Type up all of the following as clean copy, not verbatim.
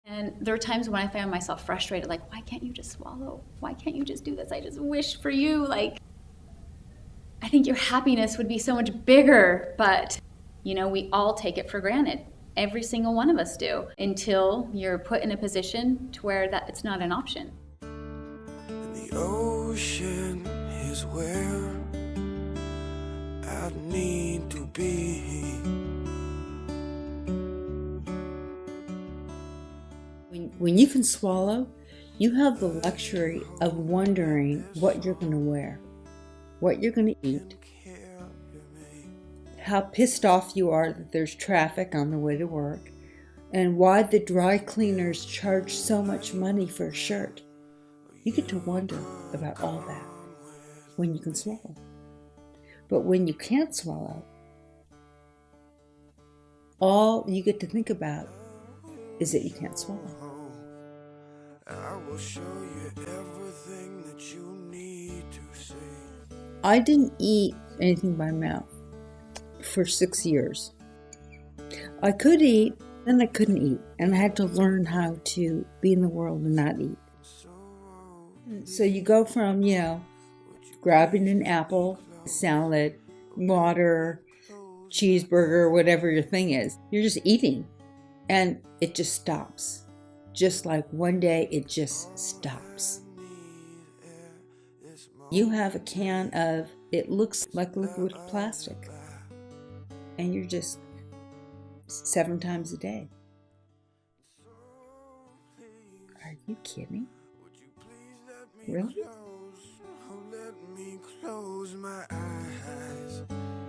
And there are times when I found myself frustrated, like, why can't you just swallow? Why can't you just do this? I just wish for you, like, I think your happiness would be so much bigger, but, we all take it for granted. Every single one of us do, until you're put in a position to where that it's not an option. And the ocean is where I need to be. When you can swallow, you have the luxury of wondering what you're going to wear, what you're going to eat, how pissed off you are that there's traffic on the way to work, and why the dry cleaners charge so much money for a shirt. You get to wonder about all that when you can swallow. But when you can't swallow, all you get to think about is that you can't swallow. I will show you everything that you need to see. I didn't eat anything by mouth for 6 years. I could eat, then I couldn't eat, and I had to learn how to be in the world and not eat. So you go from, grabbing an apple, salad, water, cheeseburger, whatever your thing is. You're just eating, and it just stops. Just like one day it just stops. You have a can of, it looks like liquid plastic, and you're just 7 times a day. Are you kidding? Really?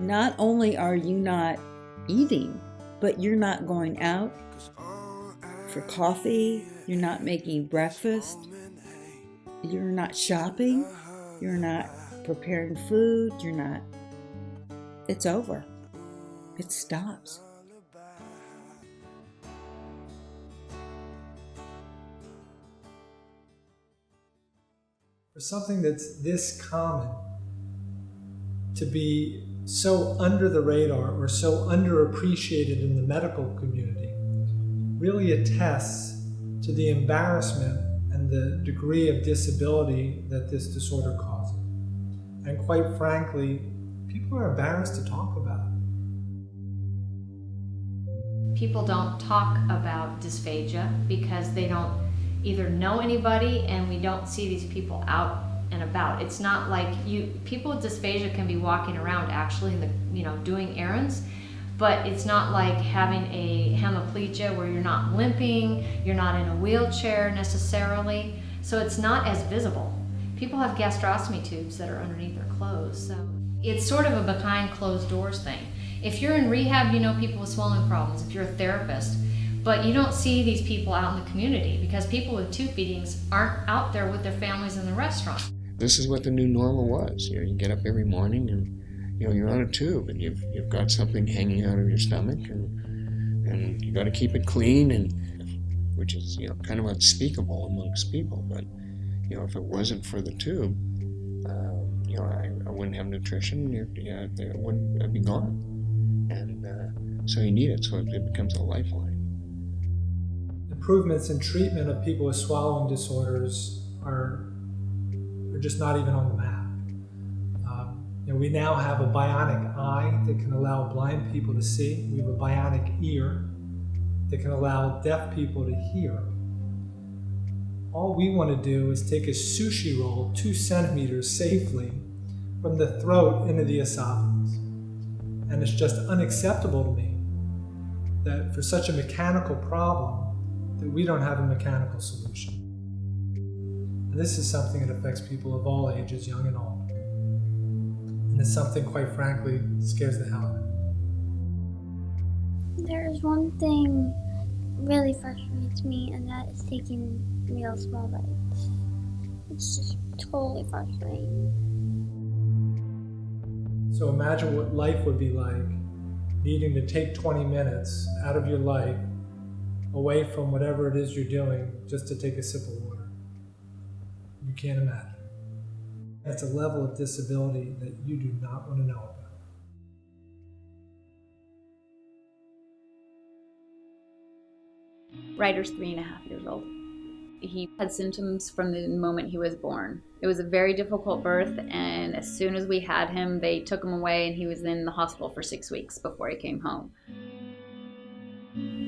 Not only are you not eating, but you're not going out for coffee, you're not making breakfast, you're not shopping, you're not preparing food, it's over. It stops. For something that's this common to be so under the radar or so underappreciated in the medical community really attests to the embarrassment and the degree of disability that this disorder causes. And quite frankly, people are embarrassed to talk about it. People don't talk about dysphagia because they don't either know anybody, and we don't see these people out and about. It's not like people with dysphagia can be walking around actually doing errands, but it's not like having a hemiplegia where you're not limping, you're not in a wheelchair necessarily, so it's not as visible. People have gastrostomy tubes that are underneath their clothes, so it's sort of a behind closed doors thing. If you're in rehab, you know people with swallowing problems, if you're a therapist, but you don't see these people out in the community because people with tube feedings aren't out there with their families in the restaurant. This is what the new normal was. You get up every morning and you're on a tube and you've got something hanging out of your stomach and you got to keep it clean, and which is kind of unspeakable amongst people. But if it wasn't for the tube, I wouldn't have nutrition. I'd be gone. And so you need it, so it becomes a lifeline. Improvements in treatment of people with swallowing disorders are just not even on the map. We now have a bionic eye that can allow blind people to see. We have a bionic ear that can allow deaf people to hear. All we want to do is take a sushi roll 2 centimeters safely from the throat into the esophagus. And it's just unacceptable to me that for such a mechanical problem that we don't have a mechanical solution. And this is something that affects people of all ages, young and old. And it's something, quite frankly, scares the hell out of me. There's one thing really frustrates me, and that is taking real small bites. It's just totally frustrating. So imagine what life would be like, needing to take 20 minutes out of your life away from whatever it is you're doing just to take a sip of water. You can't imagine. That's a level of disability that you do not want to know about. Ryder's 3.5 years old. He had symptoms from the moment he was born. It was a very difficult birth, and as soon as we had him, they took him away, and he was in the hospital for 6 weeks before he came home.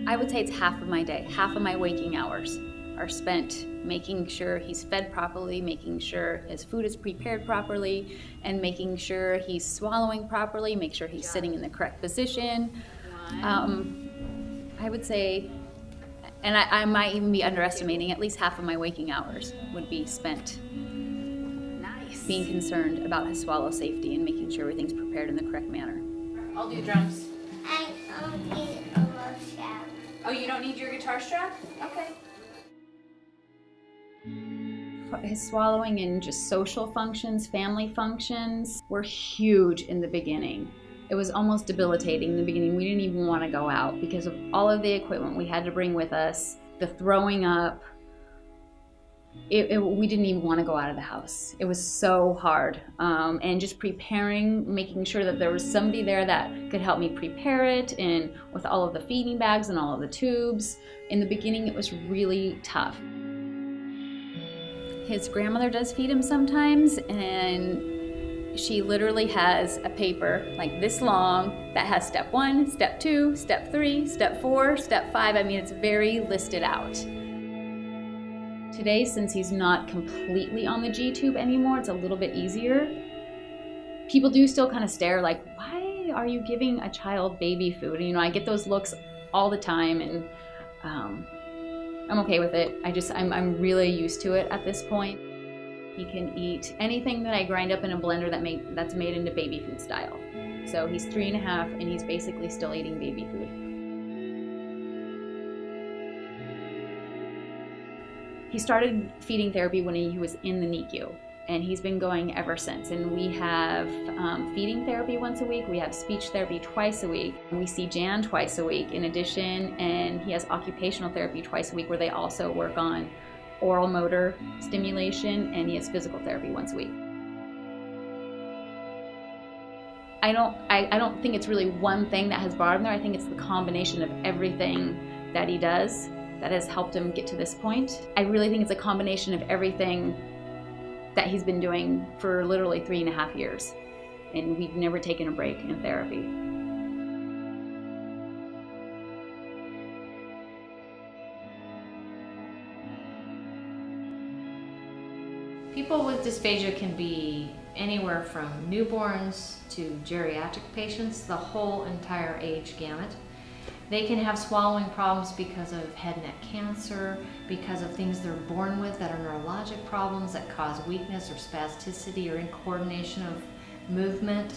I would say it's half of my day, half of my waking hours are spent making sure he's fed properly, making sure his food is prepared properly, and making sure he's swallowing properly, make sure he's sitting in the correct position. I would say, and I might even be underestimating, at least half of my waking hours would be spent being concerned about his swallow safety and making sure everything's prepared in the correct manner. I'll do drums. I don't need a love strap. Oh, you don't need your guitar strap? Okay. His swallowing and just social functions, family functions were huge in the beginning. It was almost debilitating in the beginning. We didn't even want to go out because of all of the equipment we had to bring with us, the throwing up. We didn't even want to go out of the house. It was so hard. And just preparing, making sure that there was somebody there that could help me prepare it, and with all of the feeding bags and all of the tubes. In the beginning, it was really tough. His grandmother does feed him sometimes, and she literally has a paper like this long that has step 1, step 2, step 3, step 4, step 5. I mean, it's very listed out. Today, since he's not completely on the G-tube anymore, it's a little bit easier. People do still kind of stare like, why are you giving a child baby food? And, I get those looks all the time, and I'm okay with it. I'm really used to it at this point. He can eat anything that I grind up in a blender that's made into baby food style. So he's 3.5 and he's basically still eating baby food. He started feeding therapy when he was in the NICU, and he's been going ever since. And we have feeding therapy once a week. We have speech therapy twice a week. We see Jan twice a week in addition, and he has occupational therapy twice a week where they also work on oral motor stimulation, and he has physical therapy once a week. I don't think it's really one thing that has brought him there. I think it's the combination of everything that he does that has helped him get to this point. I really think it's a combination of everything that he's been doing for literally 3.5 years, and we've never taken a break in therapy. People with dysphagia can be anywhere from newborns to geriatric patients, the whole entire age gamut. They can have swallowing problems because of head and neck cancer, because of things they're born with that are neurologic problems that cause weakness or spasticity or incoordination of movement.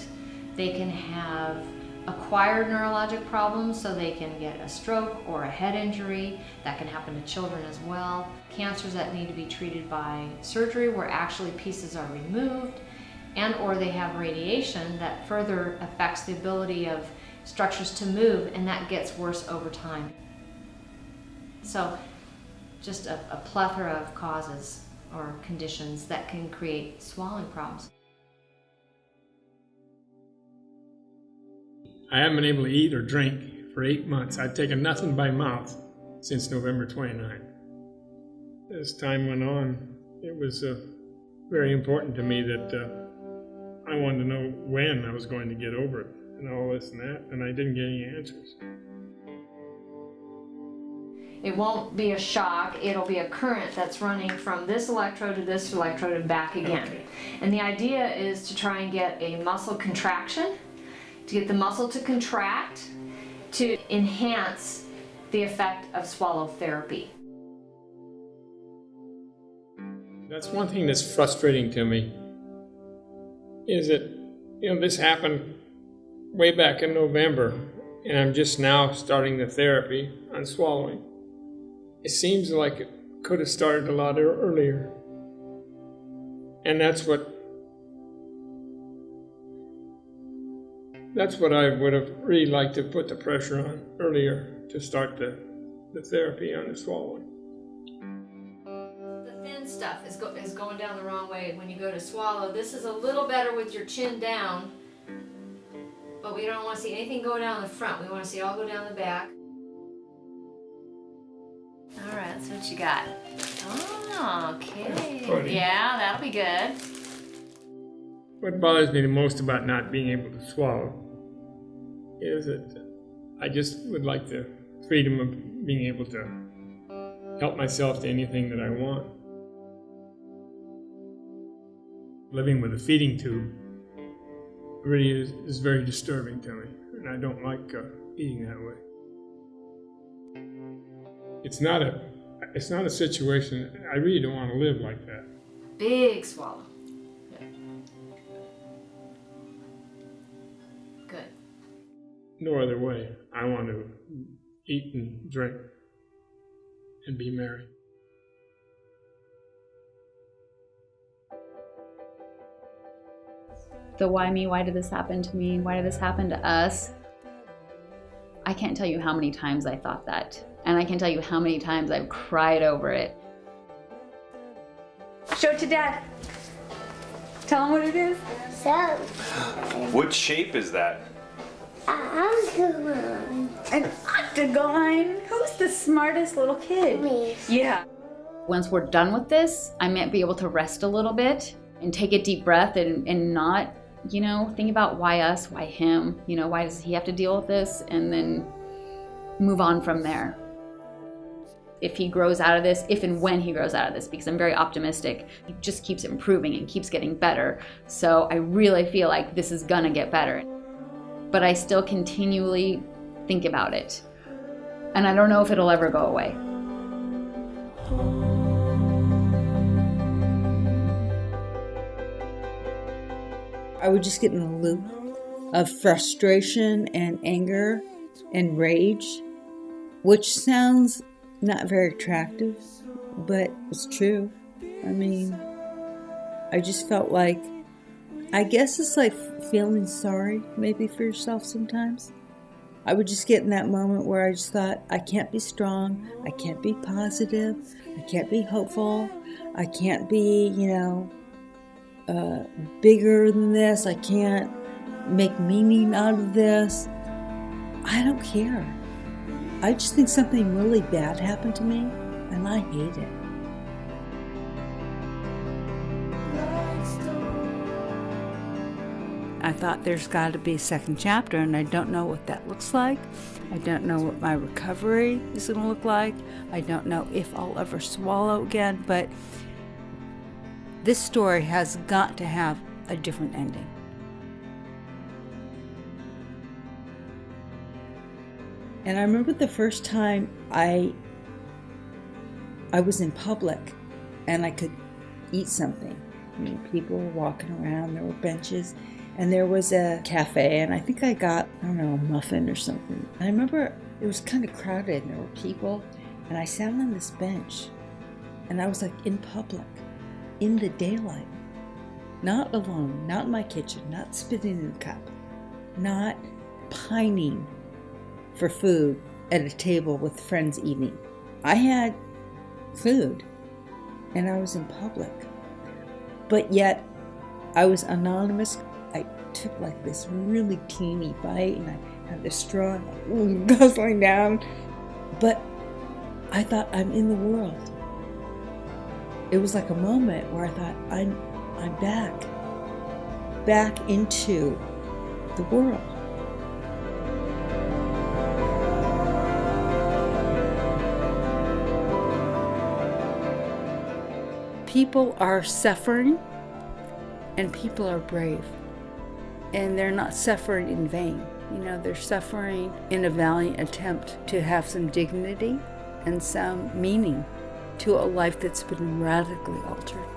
They can have acquired neurologic problems, so they can get a stroke or a head injury. That can happen to children as well. Cancers that need to be treated by surgery where actually pieces are removed, and or they have radiation that further affects the ability of structures to move, and that gets worse over time. So just a plethora of causes or conditions that can create swallowing problems. I haven't been able to eat or drink for 8 months. I've taken nothing by mouth since November 29. As time went on, it was very important to me that I wanted to know when I was going to get over it and all this and that, and I didn't get any answers. It won't be a shock, it'll be a current that's running from this electrode to this electrode and back again. Okay. And the idea is to try and get a muscle contraction, to get the muscle to contract, to enhance the effect of swallow therapy. That's one thing that's frustrating to me, is that, this happened way back in November, and I'm just now starting the therapy on swallowing. It seems like it could have started a lot earlier. And that's what I would have really liked to put the pressure on earlier to start the therapy on the swallowing. The thin stuff is going down the wrong way when you go to swallow. This is a little better with your chin down, but we don't want to see anything go down the front. We want to see it all go down the back. That's what you got. Oh, okay. Funny. Yeah, that'll be good. What bothers me the most about not being able to swallow is that I just would like the freedom of being able to help myself to anything that I want. Living with a feeding tube really is very disturbing to me, and I don't like eating that way. It's not a situation, I really don't want to live like that. Big swallow. Good. No other way. I want to eat and drink and be merry. The why me, why did this happen to me, why did this happen to us? I can't tell you how many times I thought that. And I can tell you how many times I've cried over it. Show it to Dad. Tell him what it is. So, What shape is that? An octagon. Who's the smartest little kid? Me. Yeah. Once we're done with this, I might be able to rest a little bit and take a deep breath and not, think about why us, why him, why does he have to deal with this, and then move on from there. If he grows out of this, if and when he grows out of this, because I'm very optimistic, he just keeps improving and keeps getting better. So I really feel like this is gonna get better. But I still continually think about it. And I don't know if it'll ever go away. I would just get in a loop of frustration and anger and rage, which sounds not very attractive, but it's true. I mean, I just felt like, I guess it's like feeling sorry maybe for yourself sometimes. I would just get in that moment where I just thought, I can't be strong, I can't be positive, I can't be hopeful, I can't be, bigger than this, I can't make meaning out of this. I don't care. I just think something really bad happened to me, and I hate it. I thought there's got to be a second chapter, and I don't know what that looks like. I don't know what my recovery is going to look like. I don't know if I'll ever swallow again, but this story has got to have a different ending. And I remember the first time I was in public and I could eat something. I mean, people were walking around, there were benches, and there was a cafe, and I think I got, a muffin or something. And I remember it was kind of crowded, and there were people, and I sat on this bench, and I was like in public, in the daylight, not alone, not in my kitchen, not spitting in the cup, not pining for food at a table with friends eating. I had food and I was in public, but yet I was anonymous. I took like this really teeny bite and I had this straw guzzling down, but I thought, I'm in the world. It was like a moment where I thought, I'm back into the world. People are suffering, and people are brave. And they're not suffering in vain. They're suffering in a valiant attempt to have some dignity and some meaning to a life that's been radically altered.